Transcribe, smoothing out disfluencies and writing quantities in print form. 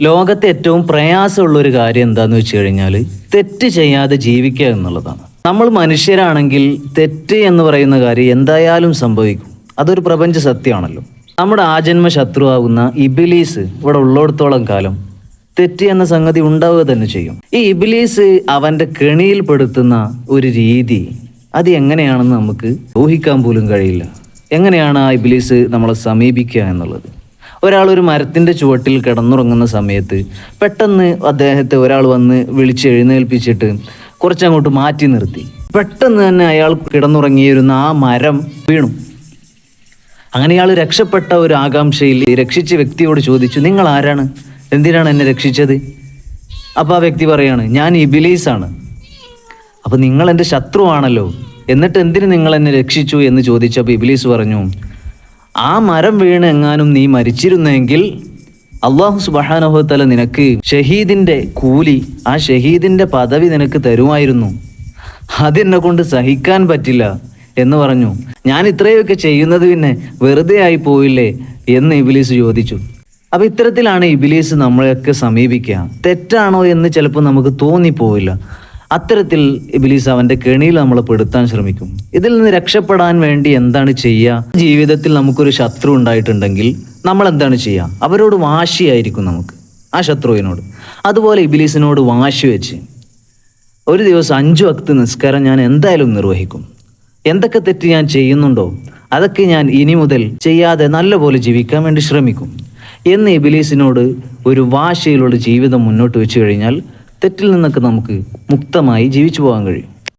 ലോകത്തെ ഏറ്റവും പ്രയാസമുള്ള ഒരു കാര്യം എന്താന്ന് വെച്ച് കഴിഞ്ഞാൽ തെറ്റ് ചെയ്യാതെ ജീവിക്കുക എന്നുള്ളതാണ്. നമ്മൾ മനുഷ്യരാണെങ്കിൽ തെറ്റ് എന്ന് പറയുന്ന കാര്യം എന്തായാലും സംഭവിക്കും. അതൊരു പ്രപഞ്ച സത്യമാണല്ലോ. നമ്മുടെ ആജന്മ ശത്രുവാകുന്ന ഇബിലീസ് ഇവിടെ ഉള്ളിടത്തോളം കാലം തെറ്റ് എന്ന സംഗതി ഉണ്ടാവുക തന്നെ ചെയ്യും. ഈ ഇബിലീസ് അവൻ്റെ കെണിയിൽപ്പെടുത്തുന്ന ഒരു രീതി അത് എങ്ങനെയാണെന്ന് നമുക്ക് ഊഹിക്കാൻ പോലും കഴിയില്ല. എങ്ങനെയാണ് ആ ഇബിലീസ് നമ്മളെ സമീപിക്കുക എന്നുള്ളത്. ഒരാൾ ഒരു മരത്തിൻ്റെ ചുവട്ടിൽ കിടന്നുറങ്ങുന്ന സമയത്ത് പെട്ടെന്ന് അദ്ദേഹത്തെ ഒരാൾ വന്ന് വിളിച്ച് എഴുന്നേൽപ്പിച്ചിട്ട് കുറച്ചങ്ങോട്ട് മാറ്റി നിർത്തി. പെട്ടെന്ന് തന്നെ അയാൾ കിടന്നുറങ്ങിയിരുന്ന ആ മരം വീണു. അങ്ങനെ അയാൾ രക്ഷപ്പെട്ട ഒരു ആകാംക്ഷയിൽ രക്ഷിച്ച വ്യക്തിയോട് ചോദിച്ചു, നിങ്ങൾ ആരാണ്, എന്തിനാണ് എന്നെ രക്ഷിച്ചത്? അപ്പോൾ ആ വ്യക്തി പറയാണ്, ഞാൻ ഇബിലീസാണ്. അപ്പോൾ നിങ്ങൾ എൻ്റെ ശത്രുവാണല്ലോ, എന്നിട്ട് എന്തിന് നിങ്ങൾ എന്നെ രക്ഷിച്ചു എന്ന് ചോദിച്ചപ്പോൾ ഇബിലീസ് പറഞ്ഞു, ആ മരം വീണ് എങ്ങാനും നീ മരിച്ചിരുന്നെങ്കിൽ അള്ളാഹു സുബ്ഹാനഹു വ തആല നിനക്ക് ഷഹീദിൻ്റെ കൂലി, ആ ഷഹീദിൻ്റെ പദവി നിനക്ക് തരുമായിരുന്നു. അതെന്നെ കൊണ്ട് സഹിക്കാൻ പറ്റില്ല എന്ന് പറഞ്ഞു. ഞാൻ ഇത്രയൊക്കെ ചെയ്യുന്നത് പിന്നെ വെറുതെ ആയി പോയില്ലേ എന്ന് ഇബിലീസ് ചോദിച്ചു. അപ്പോൾ ഇത്തരത്തിലാണ് ഇബിലീസ് നമ്മളെയൊക്കെ സമീപിക്കുക. തെറ്റാണോ എന്ന് ചിലപ്പോൾ നമുക്ക് തോന്നിപ്പോവില്ല. അത്തരത്തിൽ ഇബിലീസ് അവൻ്റെ കെണിയിൽ നമ്മളെ പെടുത്താൻ ശ്രമിക്കും. ഇതിൽ നിന്ന് രക്ഷപ്പെടാൻ വേണ്ടി എന്താണ് ചെയ്യുക? ജീവിതത്തിൽ നമുക്കൊരു ശത്രു ഉണ്ടായിട്ടുണ്ടെങ്കിൽ നമ്മൾ എന്താണ് ചെയ്യുക? അവരോട് വാശിയായിരിക്കും നമുക്ക്, ആ ശത്രുവിനോട്. അതുപോലെ ഇബിലീസിനോട് വാശി വെച്ച് ഒരു ദിവസം 5 വക്ത് നിസ്കാരം ഞാൻ എന്തായാലും നിർവഹിക്കും. എന്തൊക്കെ തെറ്റ് ഞാൻ ചെയ്യുന്നുണ്ടോ അതൊക്കെ ഞാൻ ഇനി മുതൽ ചെയ്യാതെ നല്ലപോലെ ജീവിക്കാൻ വേണ്ടി ശ്രമിക്കും എന്ന് ഇബിലീസിനോട് ഒരു വാശിയിലുള്ള ജീവിതം മുന്നോട്ട് വെച്ച് കഴിഞ്ഞാൽ തെറ്റിൽ നിന്നൊക്കെ നമുക്ക് മുക്തമായി ജീവിച്ചു പോകാൻ കഴിയും.